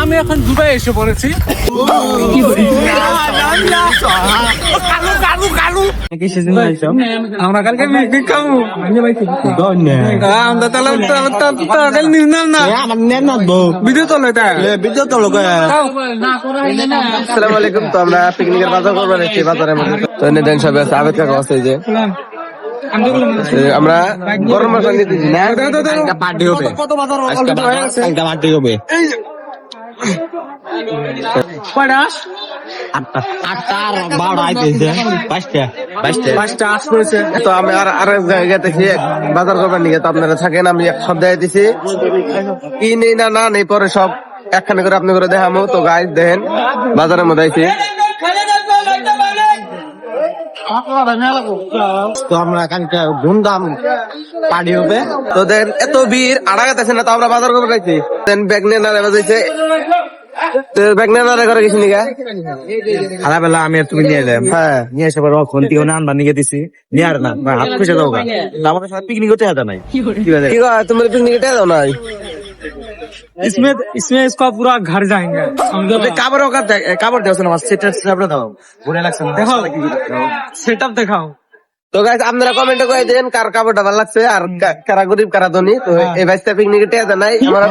আমি এখন দুবাই এসে পড়েছি। আমরা কালকে পিকনিক খাবো। আমরা তাহলে ভিডিও তোলো ভিডিও তোলো। আসসালামু আলাইকুম। তো আমরা পিকনিকের বাজার করবো এসেছি বাজারের মধ্যে। তো এনে দেন সবাই আছে, আবেদ কাকা আছে যে আমরা গরম মশলা নিতেছি না, পার্টি হবে, পার্টি হবে। তো আমি আর এক জায়গায় থেকে বাজার করবার নিয়ে, তো আপনারা থাকেন, আমি এক সপ্তাহে দিছি কি নেই না না নেই, পরে সব একখানে করে আপনি করে দেখামো। তো গাইজ দেখেন বাজারের মধ্যে আইছি, তো আমরা এখানটা ধুমধাম পার্টি হবে। তো দেখেন এত ভিড় আড়াগাত আছে না, তো আমরা বাজার করবো গাইছি। দেন ব্যাগ নিয়ে নাড়ে বাজাইছে, ব্যাগ নিয়ে নাড়ে করে গেছি নিগা খারাপবেলা আমি আর তুমি নিয়ে এলাম। হ্যাঁ নিয়ে এসে পরে খন্তি আনবার নিয়ে দিছি, নিয়ে আর না হাত খুঁজে দাও। আমাদের সাথে পিকনিক হতে হাতে নাই, কি কয় তুমি পিকনিকে দাও নাই? इसमें इसका पूरा घर जाएंगे। কাপড় দেওয়া আমার সেটা দাও, ঘুরে লাগছে না, দেখাও সেটআপ দেখাও। তো গাইস আপনারা কমেন্টে কয়ে দেন কার কাপড়টা ভালো লাগছে আর কারা গরিব কারা ধনী। তো এই ভাইসটা পিকনিকে টেয়া দেয় নাই আমার,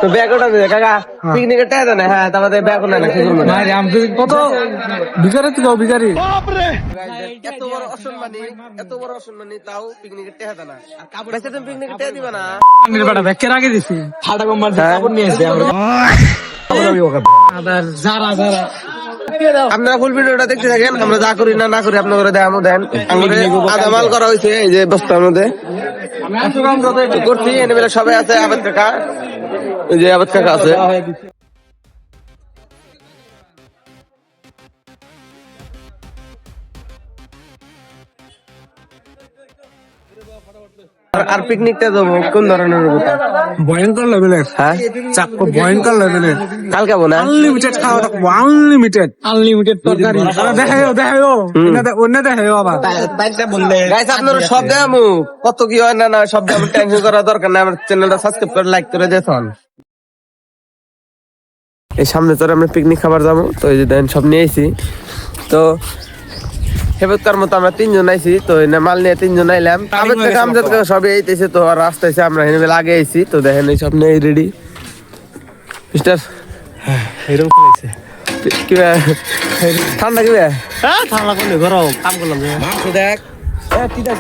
তো ব্যাগ ওটা দিয়ে কাকা পিকনিকে টেয়া দেয় না। হ্যাঁ তারপরে ব্যাগ ওটা না, কি করবো না, কত ভিখারি তো ভিখারি। এত বড় অসম্মানী, এত বড় অসম্মানী, তাও পিকনিকে টেয়া দেয় না। ভাইসটা তুমি পিকনিকে টেয়া দিবে না? ব্যাগকে রাখে দিছি। ফাটা কম্বার কাপড় নিয়ে এসে যারা যারা আপনারা ফুল ভিডিওটা দেখতে থাকেন, আমরা যা করি না না করি আপনারা দেখামো। দেন আধা মাল করা হয়েছে এই যে বস্তার মধ্যে করছি। এনে বেলা সবাই আছে, আবেদ কাকা, এই যে আবেদ কাকা আছে। আর পিকনিকটা যাবো কোন ধরনের? ভয়ঙ্কর লেভেলের, হ্যাঁ চাক্কু ভয়ঙ্কর লেভেলের। কালকে যাবো না, আনলিমিটেড খাওয়া থাকবো, আনলিমিটেড তরকারি। দেখাইও অন্য দেখাইও আবার। গাইস আপনারা সব দেখামু, কত কি হয় না না সব দেখামু, টেনশন করার দরকার নাই। আমার চ্যানেলটা সাবস্ক্রাইব করে লাইক করে দেখুন। এই সামনে তোর আমরা পিকনিক খাবার যাবো, তো এই যে দেন সব নিয়ে আইছি। তো হেবতকার মতো আমরা তিনজন আইছি, তো এনে মাল নিয়ে তিনজন আইলাম। আবেদ থেকে আমজাদ থেকে সবই আইতেছে, তো আর রাস্তা আছে, আমরা হেনে বেলা আগে আইছি। তো দেখেন এই সব নিয়ে রেডি মিস্টার। এরকম খেলাইছে কি ঠান্ডা কি ঠান্ডা করলে গরম কাম করলাম দেখ।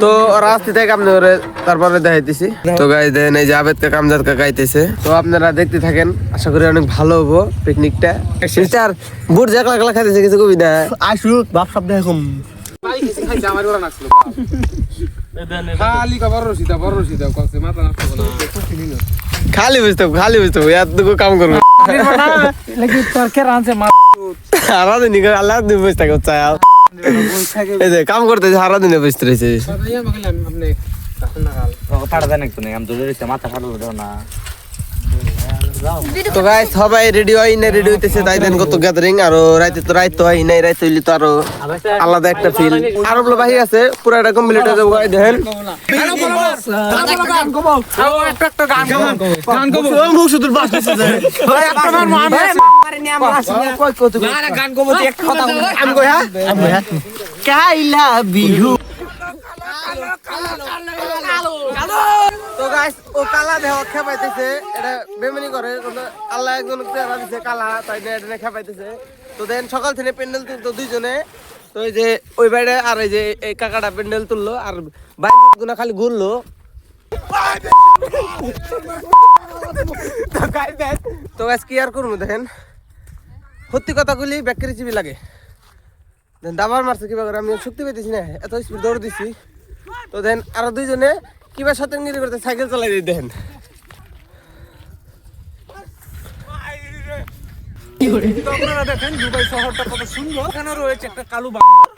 তো রাস্তা থেকে আপনি ওরে তারপরে দেখাইতেছি। তো গাইস দেখেন এই যে আবেদ কাকা আমজাদ কাকা আইতেছে, তো আপনারা দেখতে থাকেন, আশা করি অনেক ভালো হবো পিকনিকটা। সিস্টার বুট জ্যাকলা একলা খাইতেছে, কিছু কবি না আসু বাপ সব দেখুম খালি বুঝতে এতটুকু কাম করবো সারাদিন আল্লাহ দিন বসে থাকে এই যে কাম করতে সারা দিনে বসতে রয়েছে। মাথা ফাটলো না। তো গাইস সবাই রেডি হয় না, রেডি হইতেছে, তাই দেন কত গ্যাদারিং। আর রাইতে তো রাইতে হয় নাই, রাইতে হইলে তো আরো আলাদা একটা ফিল। আরো বলে বাহি আছে, পুরো এটা কমপ্লিট হয়ে যাবো। দেখেন তো গাইস ও কালা দেহ খেপাইতেছে, এটা বেমানি করে। আল্লাহ একজন দিছে কালা, তাই এটা খেপাইতেছে। তো দেন সকাল থেকে প্যান্ডেল তুলতো দুইজনে, তো এই যে ওই বাইরে আর এই যে এই কাকাটা প্যান্ডেল তুললো, আর বাইরে গুনা খালি ঘুরলো। তো গাইস কি আর করবো, দেখেন সত্যি কথাগুলি ব্যাকের চিবি লাগে। দাবার মারছে কিবা করে, আমি শক্তি পেতেছি না, এত স্পিড দৌড় দিছি। তো দেন আরো দুইজনে কিবা শতাঙ্গিরি করতে সাইকেল চালাই দিই। দেখেন দেখেন দুবাই শহরটা কত সুন্দর। এখানে রয়েছে একটা কালো বান্দর।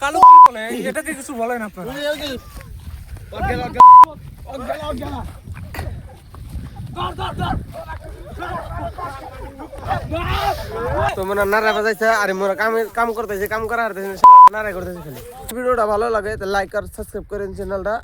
কালো কি বলে এটাকে, কিছু বলেন আপনারা? তো মনে নাড়া বাজাইছে, আর মোরা কাম করতেছে, কাম করার নাড়া করতেছে। খালি ভিডিওটা ভালো লাগে তো লাইক আর সাবস্ক্রাইব করেন চ্যানেলটা।